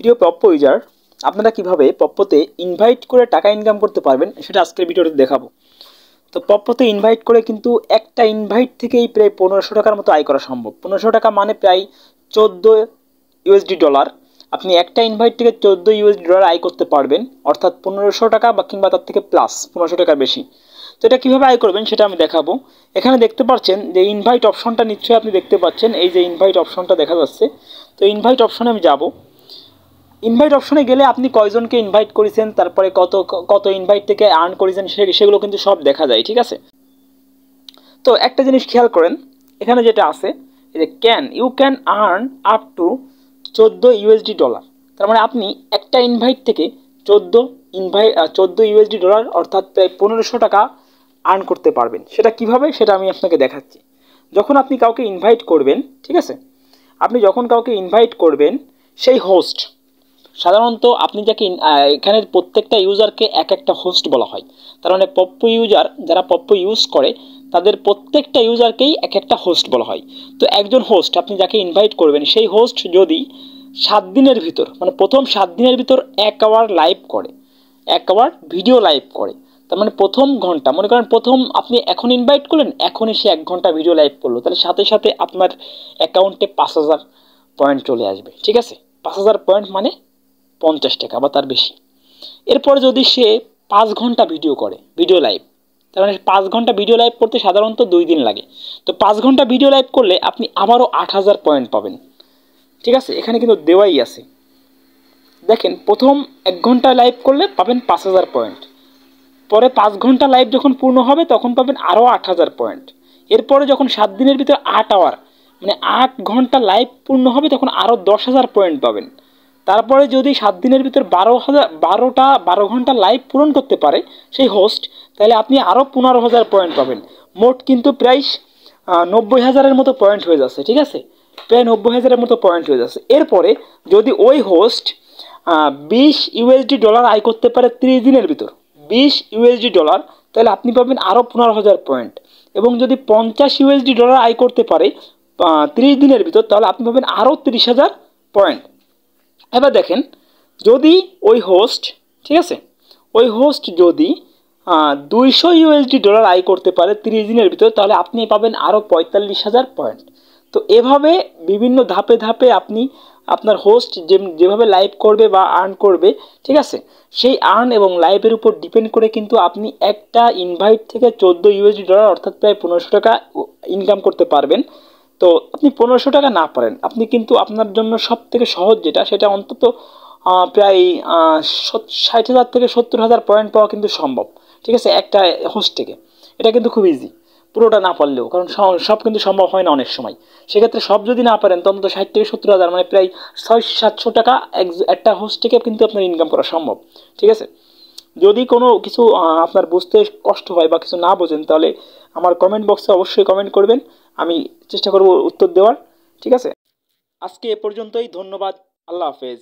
প্রিয় Poppo user, আপনারা কিভাবে পপ্পোতে ইনভাইট করে টাকা ইনকাম করতে পারবেন সেটা আজকের ভিডিওতে দেখাবো। তো পপ্পোতে ইনভাইট করে কিন্তু একটা ইনভাইট থেকেই প্রায় 1500 টাকার মতো আয় করা সম্ভব। 1500 টাকা মানে প্রায় 14 ইউএসডি ডলার। আপনি একটা ইনভাইট থেকে 14 ইউএসডি ডলার আয় করতে পারবেন, অর্থাৎ 1500 টাকা বা কিংবা তার থেকে প্লাস 1500 টাকার বেশি। তো এটা কীভাবে আয় করবেন সেটা আমি দেখাবো। এখানে দেখতে পাচ্ছেন যে ইনভাইট অপশনটা নিশ্চয়ই আপনি দেখতে পাচ্ছেন, এই যে ইনভাইট অপশনটা দেখা যাচ্ছে। তো ইনভাইট অপশনে আমি যাব। ইনভাইট অপশনে গেলে আপনি কয়জনকে ইনভাইট করেছেন, তারপরে কত কত ইনভাইট থেকে আর্ন করেছেন সেগুলো কিন্তু সব দেখা যায়, ঠিক আছে। তো একটা জিনিস খেয়াল করেন, এখানে যেটা আছে এই যে you can earn up to 14 USD dollar. তার মানে আপনি একটা ইনভাইট থেকে 14 ইউএসডি ডলার অর্থাৎ প্রায় 1500 টাকা আর্ন করতে পারবেন। সেটা কিভাবে সেটা আমি আপনাকে দেখাচ্ছি। যখন আপনি কাউকে ইনভাইট করবেন, ঠিক আছে, আপনি যখন কাউকে ইনভাইট করবেন সেই হোস্ট, সাধারণত আপনি যাকে এখানের প্রত্যেকটা ইউজারকে এক একটা হোস্ট বলা হয়। তার মানে পপ্পো ইউজার যারা পপ্পো ইউজ করে তাদের প্রত্যেকটা ইউজারকেই এক একটা হোস্ট বলা হয়। তো একজন হোস্ট আপনি যাকে ইনভাইট করবেন সেই হোস্ট যদি 7 দিনের ভিতর, মানে প্রথম 7 দিনের ভিতর 1 আওয়ার লাইভ করে, 1 আওয়ার ভিডিও লাইভ করে, তার মানে প্রথম ঘন্টা, মনে করেন প্রথম আপনি এখন ইনভাইট করলেন, এখনই সে 1 ঘন্টা ভিডিও লাইভ করলো, তাহলে সাথে সাথে আপনার অ্যাকাউন্টে 5000 পয়েন্ট চলে আসবে, ঠিক আছে। 5000 পয়েন্ট মানে 50 টাকা বা তার বেশি। এরপরে যদি সে 5 ঘন্টা ভিডিও করে, ভিডিও লাইভ, তার মানে 5 ঘন্টা ভিডিও লাইভ করতে সাধারণত 2 দিন লাগে। তো 5 ঘন্টা ভিডিও লাইভ করলে আপনি আবারও 8000 পয়েন্ট পাবেন, ঠিক আছে। এখানে কিন্তু দেওয়াই আছে, দেখেন প্রথম 1 ঘন্টা লাইভ করলে পাবেন 5000 পয়েন্ট, পরে 5 ঘন্টা লাইভ যখন পূর্ণ হবে তখন পাবেন আরও 8000 পয়েন্ট। এরপরে যখন 7 দিনের ভিতরে 8 আওয়ার মানে 8 ঘন্টা লাইভ পূর্ণ হবে তখন আরও 10,000 পয়েন্ট পাবেন। তারপরে যদি 7 দিনের ভিতর 12 ঘন্টা লাইভ পূরণ করতে পারে সেই হোস্ট, তাহলে আপনি আরও 15,000 পয়েন্ট পাবেন। মোট কিন্তু প্রায় 90,000-এর মতো পয়েন্ট হয়ে যাচ্ছে, ঠিক আছে, প্রায় 90,000-এর মতো পয়েন্ট হয়ে যাচ্ছে। এরপরে যদি ওই হোস্ট 20 ইউএসডি ডলার আয় করতে পারে 30 দিনের ভিতর, 20 ইউএসডি ডলার, তাহলে আপনি পাবেন আরও 15,000 পয়েন্ট। এবং যদি 50 ইউএসডি ডলার আয় করতে পারে 30 দিনের ভিতর, তাহলে আপনি পাবেন আরও 30,000 পয়েন্ট। এবার দেখেন, যদি ওই হোস্ট, ঠিক আছে, ওই হোস্ট যদি 200 ইউএসডি ডলার আয় করতে পারে 30 দিনের ভিতর, তাহলে আপনি পাবেন আরও 45,000 পয়েন্ট। তো এভাবে বিভিন্ন ধাপে ধাপে আপনি আপনার হোস্ট যেভাবে লাইভ করবে বা আর্ন করবে, ঠিক আছে, সেই আর্ন এবং লাইভের উপর ডিপেন্ড করে কিন্তু আপনি একটা ইনভাইট থেকে 14 ইউএসডি ডলার অর্থাৎ প্রায় 1500 টাকা ইনকাম করতে পারবেন। তো আপনি 1500 টাকা না পারেন, আপনি কিন্তু আপনার জন্য সব থেকে সহজ যেটা, সেটা অন্তত প্রায় 60,000 থেকে 70,000 পয়েন্ট পাওয়া কিন্তু সম্ভব, ঠিক আছে, একটা হোস্ট থেকে। এটা কিন্তু খুব ইজি, পুরোটা না পারলেও, কারণ সব কিন্তু সম্ভব হয় না অনেক সময়। সেক্ষেত্রে সব যদি না পারেন তো অন্তত 60 থেকে 70,000 মানে প্রায় 600-700 টাকা একটা হোস্ট থেকে কিন্তু আপনার ইনকাম করা সম্ভব, ঠিক আছে। যদি কোনো কিছু আপনার বুঝতে কষ্ট হয় বা কিছু না বোঝেন, তাহলে আমার কমেন্ট বক্সে অবশ্যই কমেন্ট করবেন, আমি চেষ্টা করব উত্তর দেওয়ার, ঠিক আছে। আজকে এ পর্যন্তই, ধন্যবাদ, আল্লাহ হাফেজ।